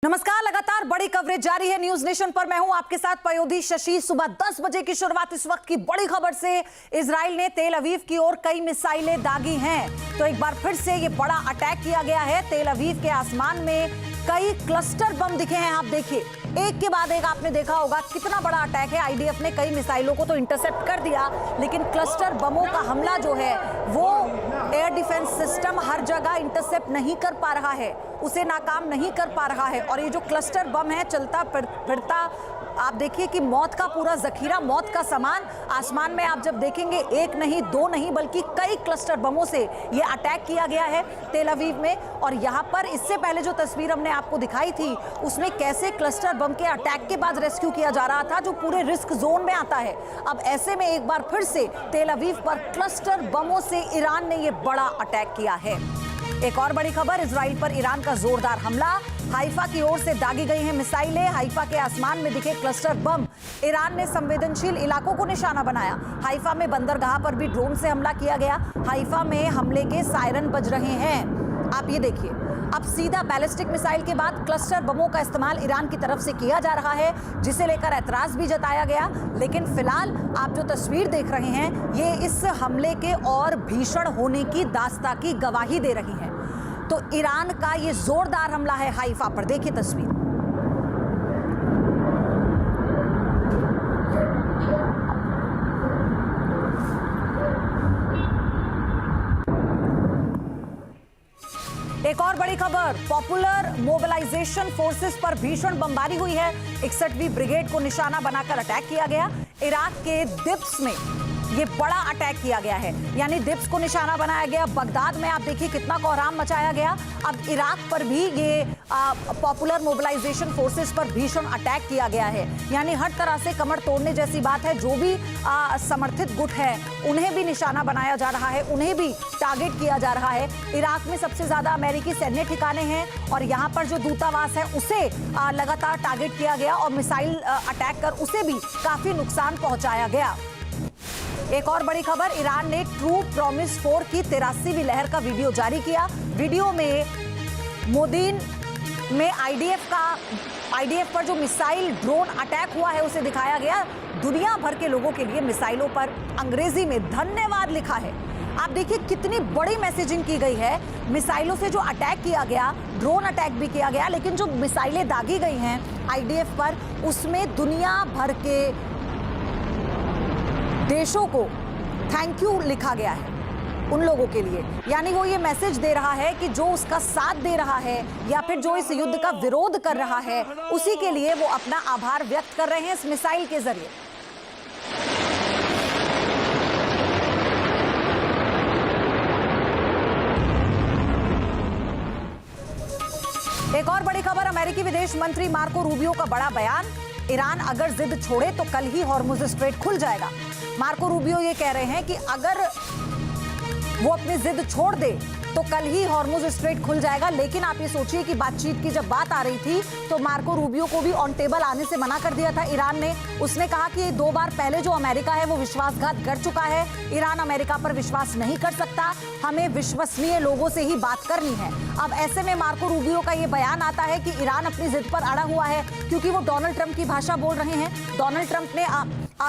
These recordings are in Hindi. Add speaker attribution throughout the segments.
Speaker 1: नमस्कार। लगातार बड़ी कवरेज जारी है न्यूज नेशन पर। मैं हूं आपके साथ पयोधी शशि। सुबह 10 बजे की शुरुआत इस वक्त की बड़ी खबर से। इजराइल ने तेल अवीव की ओर कई मिसाइलें दागी हैं। तो एक बार फिर से ये बड़ा अटैक किया गया है। तेल अवीव के आसमान में कई क्लस्टर बम दिखे हैं। आप देखिए, एक के बाद एक आपने देखा होगा कितना बड़ा अटैक है। आईडीएफ ने कई मिसाइलों को तो इंटरसेप्ट कर दिया, लेकिन क्लस्टर बमों का हमला जो है वो एयर डिफेंस सिस्टम हर जगह इंटरसेप्ट नहीं कर पा रहा है, उसे नाकाम नहीं कर पा रहा है। और ये जो क्लस्टर बम है चलता फिरता, आप देखिए कि मौत का पूरा जखीरा, मौत का सामान आसमान में आप जब देखेंगे, एक नहीं दो नहीं बल्कि कई क्लस्टर बमों से ये अटैक किया गया है तेल अवीव में। और यहाँ पर इससे पहले जो तस्वीर हमने आपको दिखाई थी उसमें कैसे क्लस्टर बम के अटैक के बाद रेस्क्यू किया जा रहा था, जो पूरे रिस्क जोन में आता है। अब ऐसे में एक बार फिर से तेल अवीव पर क्लस्टर बमों से ईरान ने ये बड़ा अटैक किया है। एक और बड़ी खबर, इजराइल पर ईरान का जोरदार हमला। हाइफा की ओर से दागी गई हैं मिसाइलें। हाइफा के आसमान में दिखे क्लस्टर बम। ईरान ने संवेदनशील इलाकों को निशाना बनाया। हाइफा में बंदरगाह पर भी ड्रोन से हमला किया गया। हाइफा में हमले के सायरन बज रहे हैं। आप ये देखिए, अब सीधा बैलिस्टिक मिसाइल के बाद क्लस्टर बमों का इस्तेमाल ईरान की तरफ से किया जा रहा है, जिसे लेकर ऐतराज भी जताया गया। लेकिन फिलहाल आप जो तस्वीर देख रहे हैं ये इस हमले के और भीषण होने की दास्तां की गवाही दे रही है। तो ईरान का ये जोरदार हमला है हाइफा पर। देखिए तस्वीर। एक और बड़ी खबर, पॉपुलर मोबिलाइजेशन फोर्सेस पर भीषण बमबारी हुई है। 61वीं ब्रिगेड को निशाना बनाकर अटैक किया गया। इराक के दिब्स में ये बड़ा अटैक किया गया है, यानी दिब्स को निशाना बनाया गया। बगदाद में आप देखिए कितना कोहराम मचाया गया। अब इराक पर भी ये पॉपुलर मोबिलाइजेशन फोर्सेस पर भीषण अटैक किया गया है, यानी हर तरह से कमर तोड़ने जैसी बात है। जो भी समर्थित गुट है उन्हें भी निशाना बनाया जा रहा है, उन्हें भी टारगेट किया जा रहा है। इराक में सबसे ज्यादा अमेरिकी सैन्य ठिकाने हैं और यहाँ पर जो दूतावास है उसे लगातार टारगेट किया गया और मिसाइल अटैक कर उसे भी काफी नुकसान पहुंचाया गया। एक और बड़ी खबर, ईरान ने ट्रू प्रॉमिस 4 की 83वीं लहर का वीडियो जारी किया। वीडियो में मोदीन में आईडीएफ पर जो मिसाइल ड्रोन अटैक हुआ है उसे दिखाया गया। दुनिया भर के लोगों के लिए मिसाइलों पर अंग्रेजी में धन्यवाद लिखा है। आप देखिए कितनी बड़ी मैसेजिंग की गई है। मिसाइलों से जो अटैक किया गया, ड्रोन अटैक भी किया गया, लेकिन जो मिसाइलें दागी गई हैं आईडीएफ पर उसमें दुनिया भर के देशों को थैंक यू लिखा गया है उन लोगों के लिए। यानी वो ये मैसेज दे रहा है कि जो उसका साथ दे रहा है या फिर जो इस युद्ध का विरोध कर रहा है उसी के लिए वो अपना आभार व्यक्त कर रहे हैं इस मिसाइल के जरिए। एक और बड़ी खबर, अमेरिकी विदेश मंत्री मार्को रूबियो का बड़ा बयान। ईरान अगर जिद छोड़े तो कल ही हॉर्मुज स्ट्रेट खुल जाएगा। मार्को रूबियो ये कह रहे हैं कि अगर वो अपनी जिद छोड़ दे तो कल ही हॉर्मुज स्ट्रेट खुल जाएगा। लेकिन आप ये सोचिए कि बातचीत की जब बात आ रही थी तो मार्को रूबियो को भी ऑन टेबल आने से मना कर दिया था ईरान ने। उसने कहा कि 2 बार पहले जो अमेरिका है वो विश्वासघात कर चुका है। ईरान अमेरिका पर विश्वास नहीं कर सकता, हमें विश्वसनीय लोगों से ही बात करनी है। अब ऐसे में मार्को रूबियो का ये बयान आता है कि ईरान अपनी जिद पर अड़ा हुआ है, क्योंकि वो डोनाल्ड ट्रंप की भाषा बोल रहे हैं। डोनाल्ड ट्रंप ने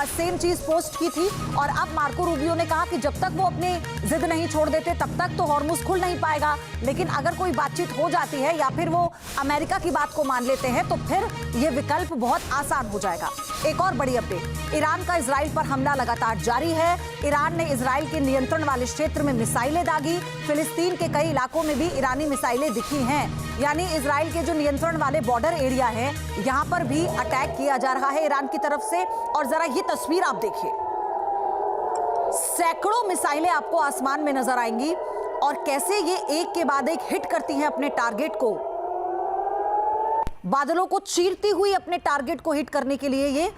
Speaker 1: सेम चीज पोस्ट की थी और अब मार्को रूबियो ने कहा कि जब तक वो अपनी जिद नहीं छोड़ देते तब तक तो हॉर्मुज खुल नहीं पाएगा। लेकिन अगर कोई बातचीत हो जाती है या फिर वो अमेरिका की बात को मान लेते हैं तो फिर ये विकल्प बहुत आसान हो जाएगा। एक और बड़ी अपडेट, ईरान का इजराइल पर हमला लगातार जारी है। ईरान ने इजराइल के नियंत्रण वाले क्षेत्र में मिसाइलें दागी। फिलिस्तीन के कई इलाकों में भी ईरानी मिसाइलें दिखी हैं, यानी इजराइल के जो नियंत्रण वाले बॉर्डर एरिया है यहाँ पर भी अटैक किया जा रहा है ईरान की तरफ से। और जरा ये तस्वीर आप देखिए, सैकड़ों मिसाइलें आपको आसमान में नजर आएंगी और कैसे ये एक के बाद एक हिट करती हैं अपने टारगेट को। बादलों को चीरती हुई अपने टारगेट को हिट करने के लिए ये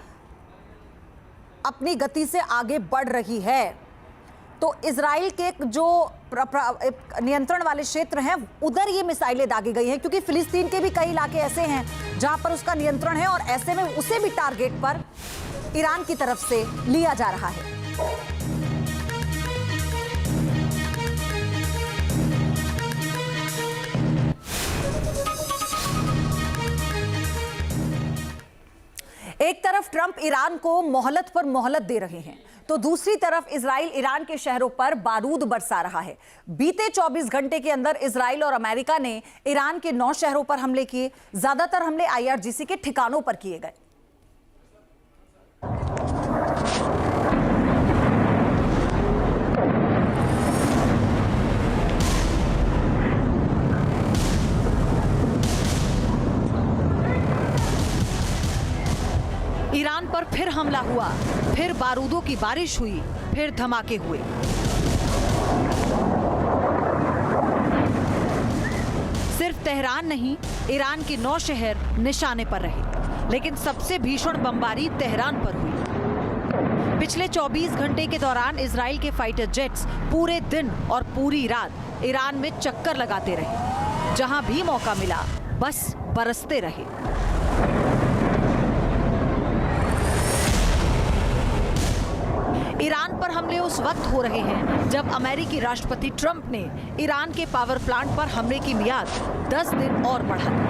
Speaker 1: अपनी गति से आगे बढ़ रही है। तो इजराइल के जो नियंत्रण वाले क्षेत्र हैं उधर ये मिसाइलें दागी गई हैं, क्योंकि फिलिस्तीन के भी कई इलाके ऐसे हैं जहां पर उसका नियंत्रण है और ऐसे में उसे भी टारगेट पर ईरान की तरफ से लिया जा रहा है। तरफ ट्रंप ईरान को मोहलत पर मोहलत दे रहे हैं, तो दूसरी तरफ इजराइल ईरान के शहरों पर बारूद बरसा रहा है। बीते 24 घंटे के अंदर इजराइल और अमेरिका ने ईरान के 9 शहरों पर हमले किए। ज्यादातर हमले IRGC के ठिकानों पर किए गए। ईरान पर फिर हमला हुआ, फिर बारूदों की बारिश हुई, फिर धमाके हुए। सिर्फ तेहरान नहीं, ईरान के 9 शहर निशाने पर रहे, लेकिन सबसे भीषण बमबारी तेहरान पर हुई। पिछले 24 घंटे के दौरान इजराइल के फाइटर जेट्स पूरे दिन और पूरी रात ईरान में चक्कर लगाते रहे। जहां भी मौका मिला बस बरसते रहे। ईरान पर हमले उस वक्त हो रहे हैं जब अमेरिकी राष्ट्रपति ट्रंप ने ईरान के पावर प्लांट पर हमले की मियाद 10 दिन और बढ़ा दी।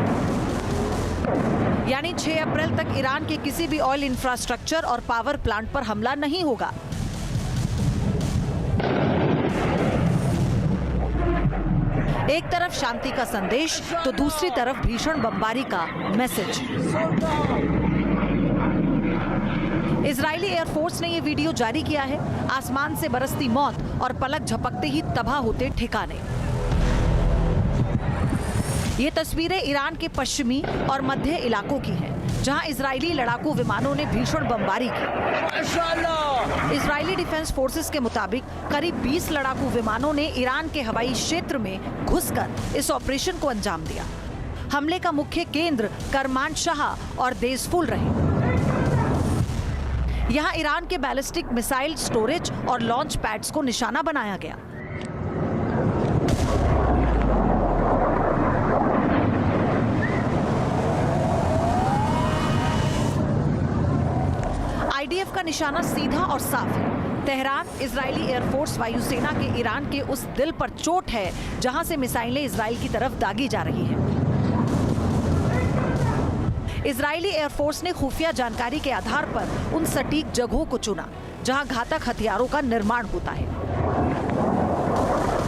Speaker 1: यानी 6 अप्रैल तक ईरान के किसी भी ऑयल इंफ्रास्ट्रक्चर और पावर प्लांट पर हमला नहीं होगा। एक तरफ शांति का संदेश तो दूसरी तरफ भीषण बमबारी का मैसेज। इजरायली एयरफोर्स ने यह वीडियो जारी किया है। आसमान से बरसती मौत और पलक झपकते ही तबाह होते ठिकाने। ये तस्वीरें ईरान के पश्चिमी और मध्य इलाकों की हैं, जहां इजरायली लड़ाकू विमानों ने भीषण बमबारी की। इजरायली डिफेंस फोर्सेस के मुताबिक करीब 20 लड़ाकू विमानों ने ईरान के हवाई क्षेत्र में घुसकर इस ऑपरेशन को अंजाम दिया। हमले का मुख्य केंद्र करमान शाह और देज़फुल रहे। यहां ईरान के बैलिस्टिक मिसाइल स्टोरेज और लॉन्च पैड्स को निशाना बनाया गया। IDF का निशाना सीधा और साफ है। तेहरान इजरायली एयरफोर्स वायुसेना के ईरान के उस दिल पर चोट है जहां से मिसाइलें इजराइल की तरफ दागी जा रही हैं। इजरायली एयरफोर्स ने खुफिया जानकारी के आधार पर उन सटीक जगहों को चुना जहां घातक हथियारों का निर्माण होता है।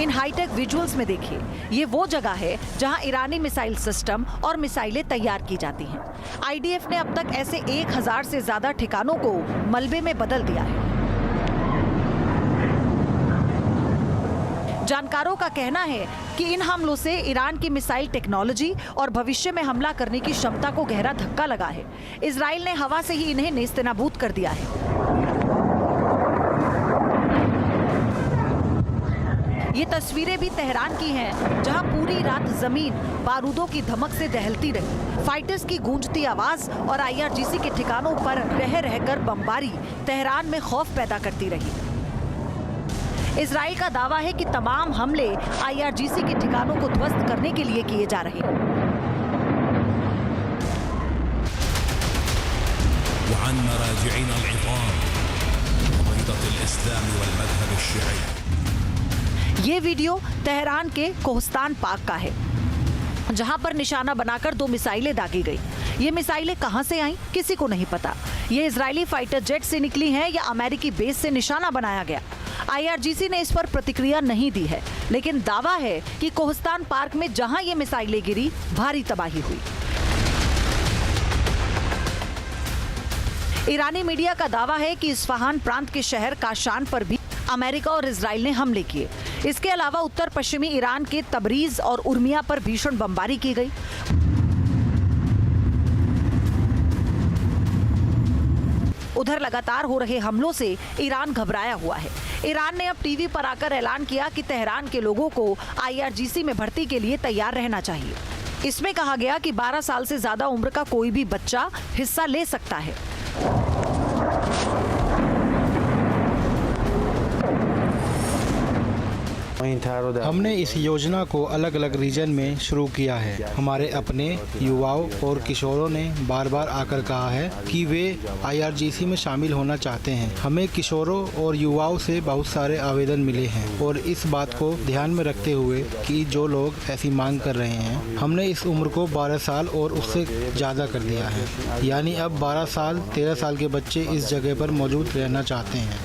Speaker 1: इन हाईटेक विजुअल्स में देखिए, ये वो जगह है जहां ईरानी मिसाइल सिस्टम और मिसाइलें तैयार की जाती हैं। IDF ने अब तक ऐसे 1000 से ज्यादा ठिकानों को मलबे में बदल दिया है। जानकारों का कहना है कि इन हमलों से ईरान की मिसाइल टेक्नोलॉजी और भविष्य में हमला करने की क्षमता को गहरा धक्का लगा है। इजराइल ने हवा से ही इन्हें नेस्तनाबूद कर दिया है। ये तस्वीरें भी तेहरान की हैं, जहां पूरी रात जमीन बारूदों की धमक से दहलती रही। फाइटर्स की गूंजती आवाज और IRGC के ठिकानों पर रह रहकर बमबारी तेहरान में खौफ पैदा करती रही। इजराइल का दावा है कि तमाम हमले IRGC के ठिकानों को ध्वस्त करने के लिए किए जा रहे हैं। ये वीडियो तेहरान के कोहस्तान पाक का है, जहां पर निशाना बनाकर 2 मिसाइलें दागी गई। ये मिसाइलें कहां से आईं, किसी को नहीं पता। ये इजरायली फाइटर जेट से निकली हैं या अमेरिकी बेस से निशाना बनाया गया। IRGC ने इस पर प्रतिक्रिया नहीं दी है, लेकिन दावा है कि कोहस्तान पार्क में जहां ये मिसाइलें गिरी, भारी तबाही हुई। ईरानी मीडिया का दावा है कि इस्फहान प्रांत के शहर काशान पर भी अमेरिका और इजराइल ने हमले किए। इसके अलावा उत्तर पश्चिमी ईरान के तबरीज और उर्मिया पर भीषण बमबारी की गई। उधर लगातार हो रहे हमलों से ईरान घबराया हुआ है। ईरान ने अब टीवी पर आकर ऐलान किया कि तेहरान के लोगों को IRGC में भर्ती के लिए तैयार रहना चाहिए। इसमें कहा गया कि 12 साल से ज्यादा उम्र का कोई भी बच्चा हिस्सा ले सकता है।
Speaker 2: हमने इस योजना को अलग अलग रीजन में शुरू किया है। हमारे अपने युवाओं और किशोरों ने बार बार आकर कहा है कि वे IRGC में शामिल होना चाहते हैं। हमें किशोरों और युवाओं से बहुत सारे आवेदन मिले हैं और इस बात को ध्यान में रखते हुए कि जो लोग ऐसी मांग कर रहे हैं, हमने इस उम्र को 12 साल और उससे ज़्यादा कर दिया है। यानी अब 12 साल 13 साल के बच्चे इस जगह पर मौजूद रहना चाहते हैं।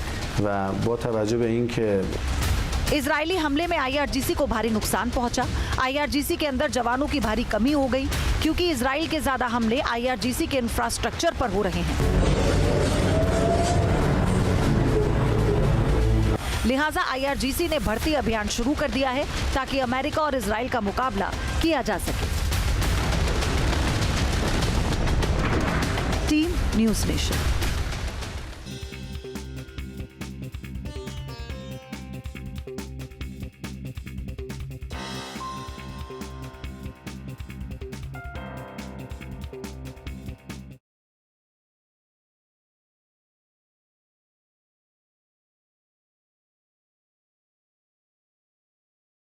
Speaker 1: इजरायली हमले में IRGC को भारी नुकसान पहुंचा। IRGC के अंदर जवानों की भारी कमी हो गई क्योंकि इजराइल के ज्यादा हमले IRGC के इंफ्रास्ट्रक्चर पर हो रहे हैं। लिहाजा IRGC ने भर्ती अभियान शुरू कर दिया है ताकि अमेरिका और इजराइल का मुकाबला किया जा सके। Team news nation.